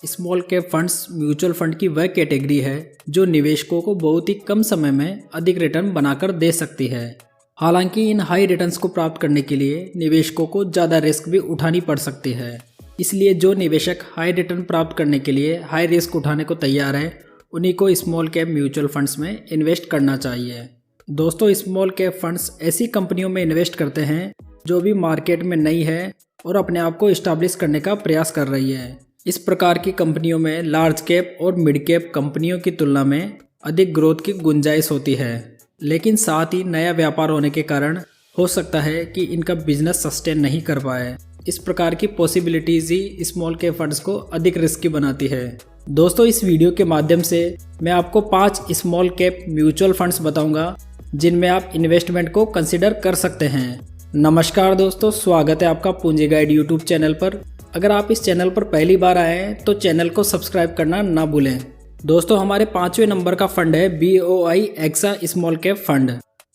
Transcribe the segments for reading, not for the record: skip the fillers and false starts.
Small cap funds mutual fund की वह category है जो निवेशकों को बहुत ही कम समय में अधिक रिटर्न बनाकर दे सकती है। हालांकि इन हाई रिटर्न्स को प्राप्त करने के लिए निवेशकों को ज़्यादा रिस्क भी उठानी पड़ सकती है। इसलिए जो निवेशक हाई रिटर्न प्राप्त करने के लिए हाई रिस्क उठाने को तैयार है, उन्हीं को स्मॉल कैप म्यूचुअल फंड्स में इन्वेस्ट करना चाहिए। दोस्तों, स्मॉल कैप फंड्स ऐसी कंपनियों में इन्वेस्ट करते हैं जो भी मार्केट में नई है और अपने आप को इस्टेब्लिश करने का प्रयास कर रही है। इस प्रकार की कंपनियों में लार्ज कैप और मिड कैप कंपनियों की तुलना में अधिक ग्रोथ की गुंजाइश होती है, लेकिन साथ ही नया व्यापार होने के कारण हो सकता है कि इनका बिजनेस सस्टेन नहीं कर पाए। इस प्रकार की पॉसिबिलिटीज ही स्मॉल कैप फंड्स को अधिक रिस्की बनाती है। दोस्तों, इस वीडियो के माध्यम से मैं आपको 5 स्मॉल कैप म्यूचुअल फंड्स बताऊंगा जिनमें आप इन्वेस्टमेंट को कंसिडर कर सकते हैं। नमस्कार दोस्तों, स्वागत है आपका पूंजी गाइड यूट्यूब चैनल पर। अगर आप इस चैनल पर पहली बार आए हैं तो चैनल को सब्सक्राइब करना ना भूलें। दोस्तों, हमारे 5वें नंबर का फंड है BOI AXA small cap fund.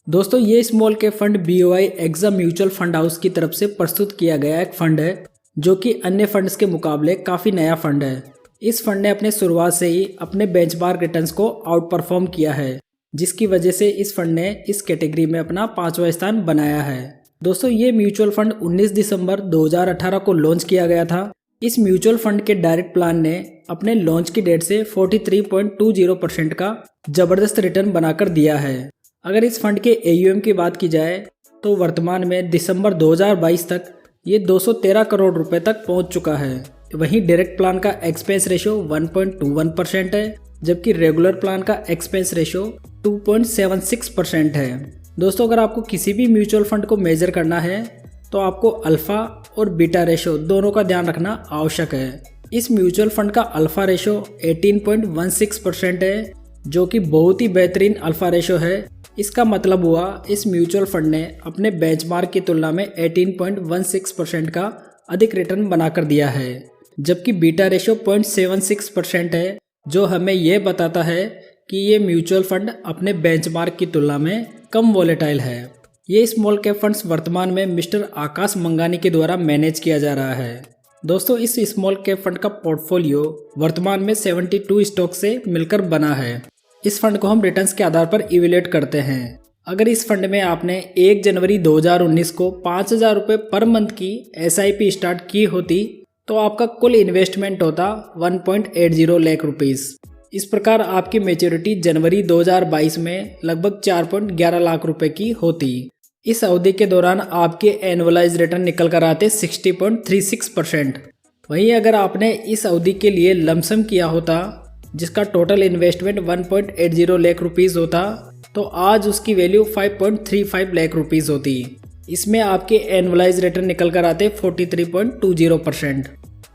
दोस्तों, ये small cap fund BOI Axa mutual fund house की तरफ से प्रस्तुत किया गया एक फंड है जो कि अन्य फंड्स के मुकाबले काफ़ी नया फंड है। इस फंड ने अपने शुरुआत से ही अपने बेंचमार्क रिटर्न्स को आउट परफॉर्म किया है, जिसकी वजह से इस फंड ने इस कैटेगरी में अपना 5वां स्थान बनाया है। दोस्तों, ये म्यूचुअल फंड 19 दिसंबर 2018 को लॉन्च किया गया था। इस म्यूचुअल फंड के डायरेक्ट प्लान ने अपने लॉन्च की डेट से 43.20% का जबरदस्त रिटर्न बनाकर दिया है। अगर इस फंड के AUM की बात की जाए तो वर्तमान में दिसंबर 2022 तक ये 213 करोड़ रुपए तक पहुंच चुका है। वहीं डायरेक्ट प्लान का एक्सपेंस रेशो 1.21% है, जबकि रेगुलर प्लान का एक्सपेंस रेशो 2.76% है। दोस्तों, अगर आपको किसी भी म्यूचुअल फंड को मेजर करना है तो आपको अल्फा और बीटा रेशो दोनों का ध्यान रखना आवश्यक है। इस म्यूचुअल फंड का अल्फा रेशो 18.16% है, जो कि बहुत ही बेहतरीन अल्फा रेशो है। इसका मतलब हुआ इस म्यूचुअल फंड ने अपने बेंचमार्क की तुलना में 18.16% का अधिक रिटर्न बनाकर दिया है, जबकि बीटा रेशो 0.76% है, जो हमें यह बताता है कि ये म्यूचुअल फंड अपने बेंचमार्क की तुलना में कम वॉलेटाइल है। ये स्मॉल कैप फंड्स वर्तमान में मिस्टर आकाश मंगानी के द्वारा मैनेज किया जा रहा है। दोस्तों, इस स्मॉल कैप फंड का पोर्टफोलियो वर्तमान में 72 स्टॉक से मिलकर बना है। इस फंड को हम रिटर्न्स के आधार पर इवेल्युएट करते हैं। अगर इस फंड में आपने 1 जनवरी 2019 को 5,000 रुपये पर मंथ की SIP स्टार्ट की होती तो आपका कुल इन्वेस्टमेंट होता 1.80 लाख रुपीस। इस प्रकार आपकी मैच्योरिटी जनवरी 2022 में लगभग 4.11 लाख रुपए की होती। इस अवधि के दौरान आपके एनुअलाइज रिटर्न निकल कर आते 60.36%। वहीं अगर आपने इस अवधि के लिए लमसम किया होता जिसका टोटल इन्वेस्टमेंट 1.80 लाख रुपीस होता तो आज उसकी वैल्यू 5.35 लाख रुपीस होती। इसमें आपके एनुअलाइज रिटर्न निकल कर आते 43.20%।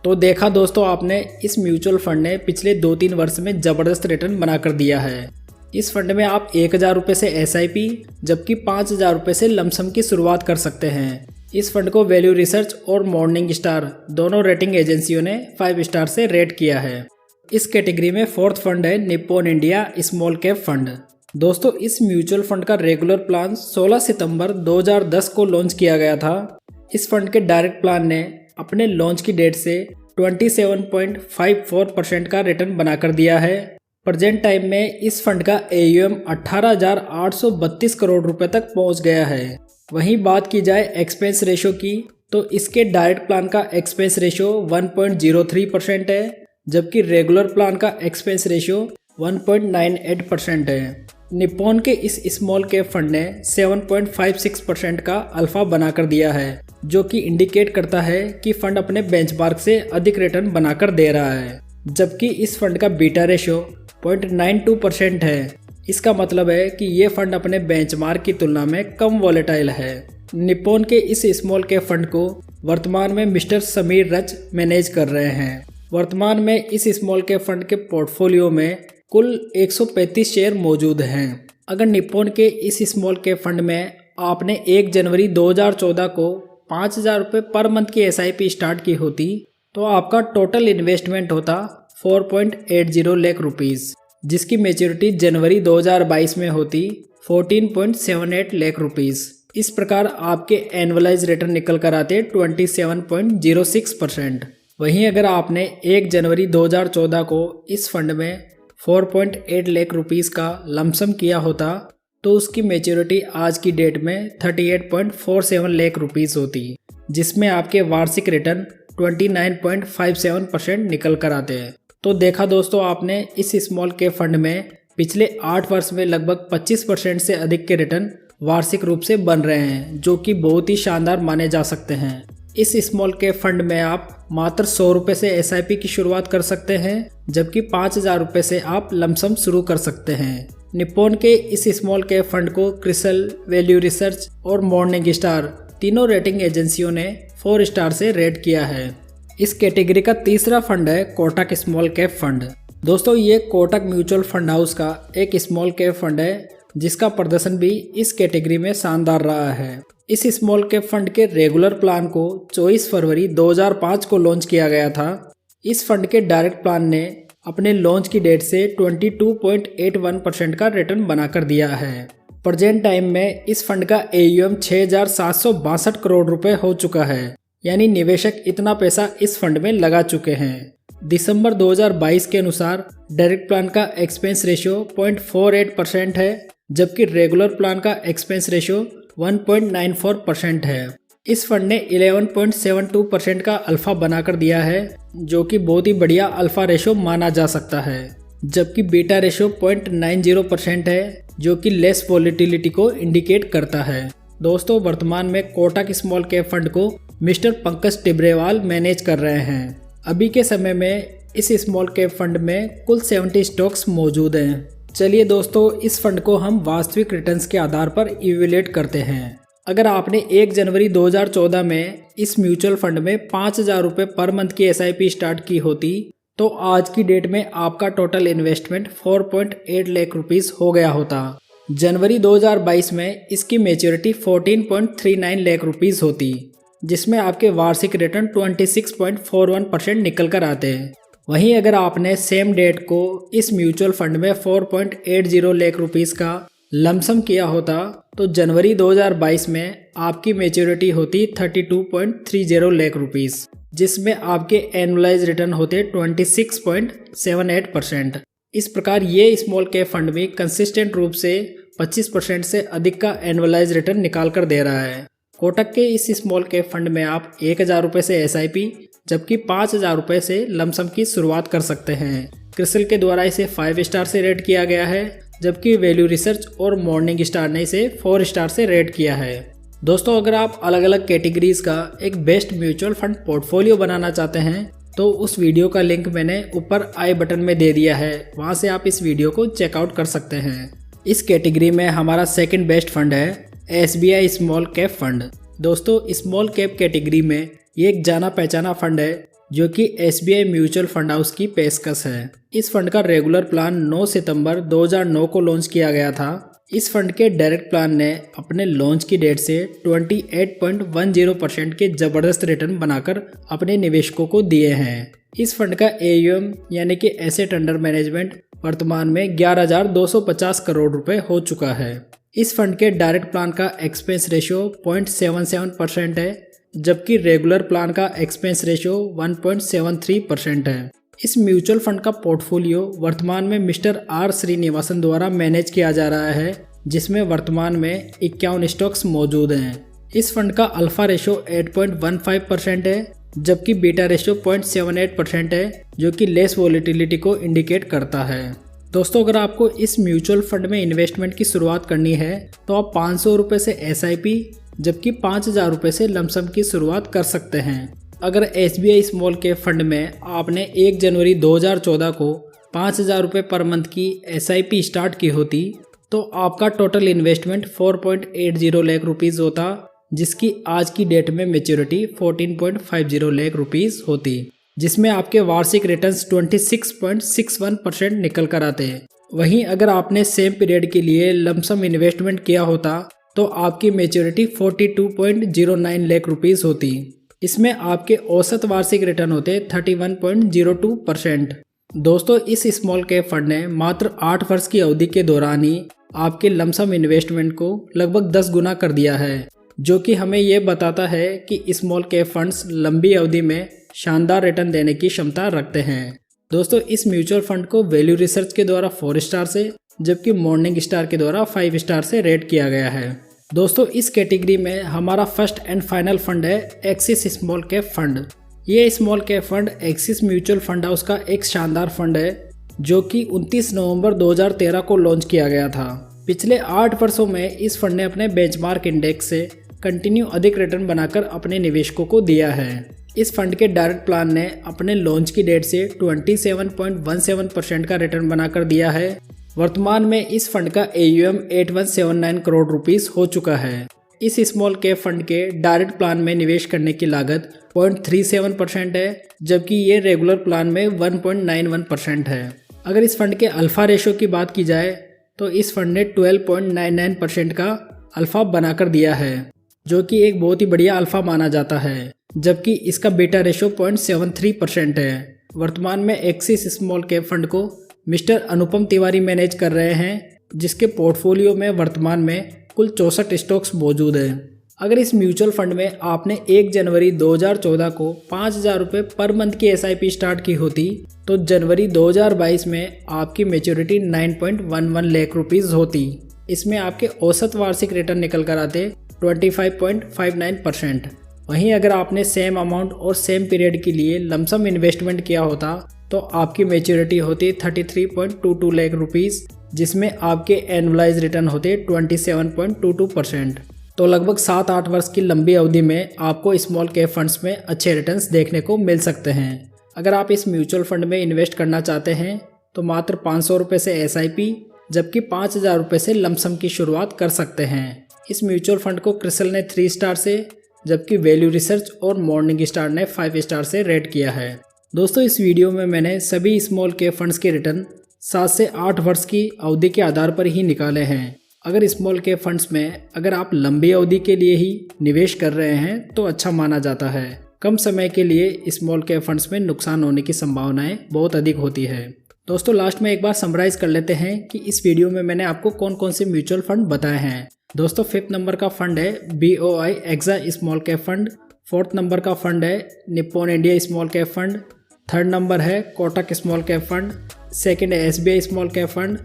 तो देखा दोस्तों आपने, इस म्यूचुअल फंड ने पिछले 2-3 वर्ष में ज़बरदस्त रिटर्न बनाकर दिया है। इस फंड में आप 1,000 रुपये से SIP जबकि 5,000 रुपये से लमसम की शुरुआत कर सकते हैं। इस फंड को वैल्यू रिसर्च और मॉर्निंग स्टार दोनों रेटिंग एजेंसियों ने 5 स्टार से रेट किया है। इस कैटेगरी में 4th फंड है Nippon India small cap fund. दोस्तों, इस म्यूचुअल फंड का रेगुलर प्लान 16 सितंबर 2010 को लॉन्च किया गया था। इस फंड के डायरेक्ट प्लान ने अपने लॉन्च की डेट से 27.54% का रिटर्न बनाकर दिया है। प्रेजेंट टाइम में इस फंड का AUM 18,832 करोड़ रुपए तक पहुंच गया है। वहीं बात की जाए एक्सपेंस रेशो की तो इसके डायरेक्ट प्लान का एक्सपेंस रेशो 1.03% है, जबकि रेगुलर प्लान का एक्सपेंस रेशो 1.98% है। निप्पॉन के इस स्मॉल कैप फंड ने 7.56% का अल्फा बनाकर दिया है, जो कि इंडिकेट करता है कि फंड अपने बेंचमार्क से अधिक रिटर्न बनाकर दे रहा है। जबकि इस फंड का बीटा रेशो 0.92% है। इसका मतलब है कि ये फंड अपने बेंचमार्क की तुलना में कम वॉलेटाइल है। निप्पॉन के इस स्मॉल कैप फंड को वर्तमान में मिस्टर समीर रच मैनेज कर रहे हैं। वर्तमान में इस स्मॉल कैप फंड के पोर्टफोलियो में कुल 135 शेयर मौजूद हैं। अगर निप्पॉन के इस स्मॉल कैप फंड में आपने 1 जनवरी 2014 को 5,000 रुपये पर मंथ की SIP स्टार्ट की होती तो आपका टोटल इन्वेस्टमेंट होता 4.80 लाख रुपीस, जिसकी मैच्योरिटी जनवरी 2022 में होती 14.78 लाख रुपीस। इस प्रकार आपके एनुअलाइज रिटर्न निकल कर आते 27.06%। वहीं अगर आपने 1 जनवरी 2014 को इस फंड में 4.8 लाख रुपीस का लमसम किया होता तो उसकी मैच्योरिटी आज की डेट में 38.47 लाख रुपीस होती, जिसमें आपके वार्षिक रिटर्न 29.57% निकल कर आते हैं। तो देखा दोस्तों आपने, इस स्मॉल कैप फंड में पिछले 8 वर्ष में लगभग 25% से अधिक के रिटर्न वार्षिक रूप से बन रहे हैं, जो कि बहुत ही शानदार माने जा सकते हैं। इस स्मॉल कैप फंड में आप मात्र 100 रुपये से SIP की शुरुआत कर सकते हैं, जबकि 5,000 रुपये से आप लमसम शुरू कर सकते हैं। निप्पॉन के इस स्मॉल कैप फंड को क्रिसल, वैल्यू रिसर्च और मॉर्निंग स्टार तीनों रेटिंग एजेंसियों ने 4 स्टार से रेट किया है। इस कैटेगरी का तीसरा फंड है कोटक स्मॉल कैप फंड। दोस्तों ये कोटक म्यूचुअल फंड हाउस का एक स्मॉल कैप फंड है, जिसका प्रदर्शन भी इस कैटेगरी में शानदार रहा है। इस स्मॉल कैप फंड के रेगुलर प्लान को 24 फरवरी 2005 को लॉन्च किया गया था। इस फंड के डायरेक्ट प्लान ने अपने लॉन्च की डेट से 22.81% का रिटर्न बनाकर दिया है। प्रेजेंट टाइम में इस फंड का AUM 6,762 करोड़ रुपए हो चुका है, यानी निवेशक इतना पैसा इस फंड में लगा चुके हैं। दिसंबर 2022 के अनुसार डायरेक्ट प्लान का एक्सपेंस रेशियो 0.48% है, जबकि रेगुलर प्लान का एक्सपेंस रेशियो 1.94% है। इस फंड ने 11.72% का अल्फा बनाकर दिया है, जो कि बहुत ही बढ़िया अल्फा रेशियो माना जा सकता है, जबकि बीटा रेशियो 0.90% है, जो कि लेस वॉलेटिलिटी को इंडिकेट करता है। दोस्तों वर्तमान में कोटक स्मॉल कैप फंड को मिस्टर पंकज टिब्रेवाल मैनेज कर रहे हैं। अभी के समय में इस स्मॉल कैप फंड में कुल 70 स्टॉक्स मौजूद हैं। चलिए दोस्तों इस फंड को हम वास्तविक रिटर्न्स के आधार पर इवैल्यूएट करते हैं। अगर आपने 1 जनवरी 2014 में इस म्यूचुअल फंड में 5,000 रुपये पर मंथ की SIP स्टार्ट की होती तो आज की डेट में आपका टोटल इन्वेस्टमेंट 4.8 लाख रुपीस हो गया होता। जनवरी 2022 में इसकी मैच्योरिटी 14.39 लाख रुपीस होती, जिसमें आपके वार्षिक रिटर्न 26.41% निकल कर आते हैं। वहीं अगर आपने सेम डेट को इस म्यूचुअल फंड में 4.80 लाख रुपीस का लमसम किया होता तो जनवरी 2022 में आपकी मैच्योरिटी होती 32.30 लाख रुपीस, जिसमें आपके एनुअलाइज रिटर्न होते 26.78%। इस प्रकार ये स्मॉल कैप फंड भी कंसिस्टेंट रूप से 25% से अधिक का एनुअलाइज रिटर्न निकाल कर दे रहा है। कोटक के इस स्मॉल कैप फंड में आप 1,000 रुपये से SIP जबकि 5,000 रुपये से लमसम की शुरुआत कर सकते हैं। क्रिसल के द्वारा इसे 5 स्टार से रेट किया गया है, जबकि वैल्यू रिसर्च और मॉर्निंग स्टार ने इसे 4 स्टार से रेट किया है। दोस्तों अगर आप अलग अलग कैटेगरीज का एक बेस्ट म्यूचुअल फंड पोर्टफोलियो बनाना चाहते हैं तो उस वीडियो का लिंक मैंने ऊपर आई बटन में दे दिया है, वहां से आप इस वीडियो को चेकआउट कर सकते हैं। इस कैटेगरी में हमारा सेकंड बेस्ट फंड है SBI स्मॉल कैप फंड। दोस्तों स्मॉल कैप कैटेगरी में ये एक जाना पहचाना फंड है, जो कि SBI म्यूचुअल फंड हाउस की पेशकश है। इस फंड का रेगुलर प्लान 9 सितंबर 2009 को लॉन्च किया गया था। इस फंड के डायरेक्ट प्लान ने अपने लॉन्च की डेट से 28.10% के जबरदस्त रिटर्न बनाकर अपने निवेशकों को दिए हैं। इस फंड का AUM यानी कि एसेट अंडर मैनेजमेंट वर्तमान में 11,250 करोड़ रुपए हो चुका है। इस फंड के डायरेक्ट प्लान का एक्सपेंस रेशियो 0.77% है, जबकि रेगुलर प्लान का एक्सपेंस रेशियो 1.73% है। इस म्यूचुअल फंड का पोर्टफोलियो वर्तमान में मिस्टर R श्रीनिवासन द्वारा मैनेज किया जा रहा है, जिसमें वर्तमान में 51 स्टॉक्स मौजूद हैं। इस फंड का अल्फा रेशियो 8.15% है, जबकि बीटा रेशियो 0.78% है, जो कि लेस वॉलेटिलिटी को इंडिकेट करता है। दोस्तों अगर आपको इस म्यूचुअल फंड में इन्वेस्टमेंट की शुरुआत करनी है तो आप 500 रुपये से SIP जबकि 5,000 रुपये से लमसम की शुरुआत कर सकते हैं। अगर SBI स्मॉल कैप फंड में आपने 1 जनवरी 2014 को 5,000 रुपये पर मंथ की SIP स्टार्ट की होती तो आपका टोटल इन्वेस्टमेंट 4.80 लाख रुपीज़ होता, जिसकी आज की डेट में मैच्योरिटी 14.50 लाख रुपीज़ होती, जिसमें आपके वार्षिक रिटर्न्स 26.61% निकल कर आते हैं। वहीं अगर आपने सेम पीरियड के लिए लमसम इन्वेस्टमेंट किया होता तो आपकी मैच्योरिटी 42.09 लाख रुपीज़ होती। इसमें आपके औसत वार्षिक रिटर्न होते 31.02%। दोस्तों इस स्मॉल कैप फंड ने मात्र 8 वर्ष की अवधि के दौरान ही आपके लमसम इन्वेस्टमेंट को लगभग 10 गुना कर दिया है, जो कि हमें ये बताता है कि स्मॉल कैप फंड्स लंबी अवधि में शानदार रिटर्न देने की क्षमता रखते हैं। दोस्तों इस म्यूचुअल फंड को वैल्यू रिसर्च के द्वारा 4 स्टार से जबकि मॉर्निंग स्टार के द्वारा 5 स्टार से रेट किया गया है। दोस्तों इस कैटेगरी में हमारा फर्स्ट एंड फाइनल फंड है एक्सिस स्मॉल कैप फंड। ये small cap fund axis mutual fund house का एक शानदार फंड है जो कि 29 नवंबर 2013 को लॉन्च किया गया था। पिछले 8 वर्षों में इस फंड ने अपने बेंचमार्क इंडेक्स से कंटिन्यू अधिक रिटर्न बनाकर अपने निवेशकों को दिया है। इस फंड के डायरेक्ट प्लान ने अपने लॉन्च की डेट से 27.17% का रिटर्न बनाकर दिया है। वर्तमान में इस फंड का AUM 8179 करोड़ रुपीस हो चुका है। इस स्मॉल कैप फंड के डायरेक्ट प्लान में निवेश करने की लागत 0.37% है जबकि ये रेगुलर प्लान में 1.91% है। अगर इस फंड के अल्फा रेशो की बात की जाए तो इस फंड ने 12.99% का अल्फा बनाकर दिया है जो कि एक बहुत ही बढ़िया अल्फा माना जाता है, जबकि इसका बीटा रेशो 0.73% है। वर्तमान में एक्सिस स्मॉल कैप फंड को मिस्टर अनुपम तिवारी मैनेज कर रहे हैं जिसके पोर्टफोलियो में वर्तमान में कुल 64 स्टॉक्स मौजूद हैं। अगर इस म्यूचुअल फंड में आपने 1 जनवरी 2014 को 5,000 रुपये पर मंथ की SIP स्टार्ट की होती तो जनवरी 2022 में आपकी मैच्योरिटी 9.11 लाख रुपीज़ होती। इसमें आपके औसत वार्षिक रिटर्न निकल कर आते 25.59%। वहीं अगर आपने सेम अमाउंट और सेम पीरियड के लिए लमसम इन्वेस्टमेंट किया होता तो आपकी मैच्योरिटी होती 33.22 लाख रुपीज़ जिसमें आपके एनुअलाइज रिटर्न होते 27.22%। तो लगभग 7-8 वर्ष की लंबी अवधि में आपको स्मॉल कैप फंड्स में अच्छे रिटर्न्स देखने को मिल सकते हैं। अगर आप इस म्यूचुअल फंड में इन्वेस्ट करना चाहते हैं तो मात्र 500 रुपये से SIP जबकि 5,000 रुपये से लमसम की शुरुआत कर सकते हैं। इस म्यूचुअल फंड को क्रिसल ने 3 स्टार से जबकि वैल्यू रिसर्च और मॉर्निंग स्टार ने 5 स्टार से रेट किया है। दोस्तों इस वीडियो में मैंने सभी स्मॉल कैप फंड्स के रिटर्न 7 से 8 वर्ष की अवधि के आधार पर ही निकाले हैं। अगर स्मॉल कैप फंड्स में अगर आप लंबी अवधि के लिए ही निवेश कर रहे हैं तो अच्छा माना जाता है। कम समय के लिए स्मॉल कैप फंड्स में नुकसान होने की संभावनाएं बहुत अधिक होती है। दोस्तों लास्ट में एक बार समराइज कर लेते हैं कि इस वीडियो में मैंने आपको कौन कौन से म्यूचुअल फंड बताए हैं। दोस्तों 5th नंबर का फंड है BOI AXA small cap fund. 4th number का फंड है Nippon India small cap fund. 3rd number है Kotak small cap fund. 2nd है SBI small cap fund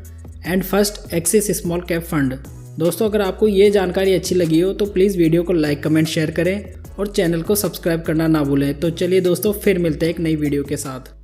and 1st Axis small cap fund. दोस्तों अगर आपको ये जानकारी अच्छी लगी हो तो प्लीज़ वीडियो को लाइक कमेंट शेयर करें और चैनल को सब्सक्राइब करना ना भूलें। तो चलिए दोस्तों फिर मिलते हैं एक नई वीडियो के साथ।